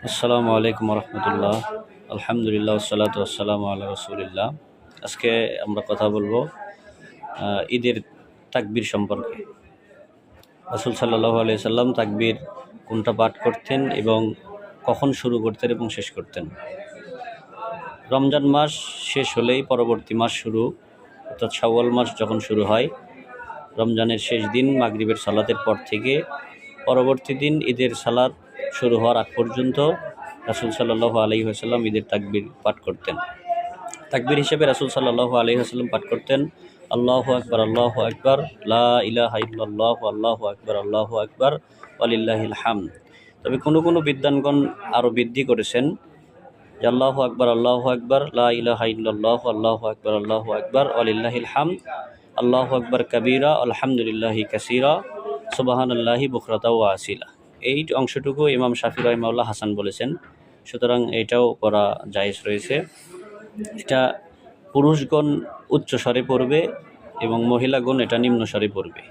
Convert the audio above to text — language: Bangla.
আসসালামু আলাইকুম রহমতুল্লাহ। আলহামদুলিল্লাহ ওয়াসসালাতু ওয়াসসালামু আলা রাসূলিল্লাহ। আজকে আমরা কথা বলবো ঈদের তাকবীর সম্পর্কে। রাসূল সাল্লাল্লাহু আলাইহি সাল্লাম তাকবীর কোনটা পাঠ করতেন এবং কখন শুরু করতেন এবং শেষ করতেন। রমজান মাস শেষ হলেই পরবর্তী মাস শুরু, অর্থাৎ শাওয়াল মাস যখন শুরু হয়, রমজানের শেষ দিন মাগরিবের সালাতের পর থেকে পরবর্তী দিন ঈদের সালাত শুরু হওয়ার আগ পর্যন্ত রাসূল সাল্লাল্লাহু আলাইহি ওয়াসাল্লাম ঈদের তাকবীর পাঠ করতেন। তাকবীর হিসেবে রাসূল সাল্লাল্লাহু আলাইহি ওয়াসাল্লাম পাঠ করতেন আল্লাহু আকবার, আল্লাহু আকবার, লা ইলাহা ইল্লাল্লাহু, আল্লাহু আকবার, আল্লাহু আকবার, ওয়ালিল্লাহিল হামদ। তবে কোনো বিদ্বানগণ আরও বৃদ্ধি করেছেন যে আল্লাহু আকবার, আল্লাহু আকবার, লা ইলাহা ইল্লাল্লাহু, আল্লাহু আকবার, আল্লাহু আকবার, ওয়ালিল্লাহিল হামদ, আল্লাহু আকবার কাবীরা, আলহামদুলিল্লাহি কাসীরা, সুবহানাল্লাহি বুকরাতা ওয়া আসিলা। এই অংশটুকু ইমাম শাফিঈ রাহিমাহুল্লাহ হাসান বলেছেন, সুতরাং এটাও করা জায়েজ রয়েছে। এটা পুরুষগণ উচ্চ স্বরে পড়বে এবং মহিলাগণ এটা নিম্ন স্বরে পড়বে।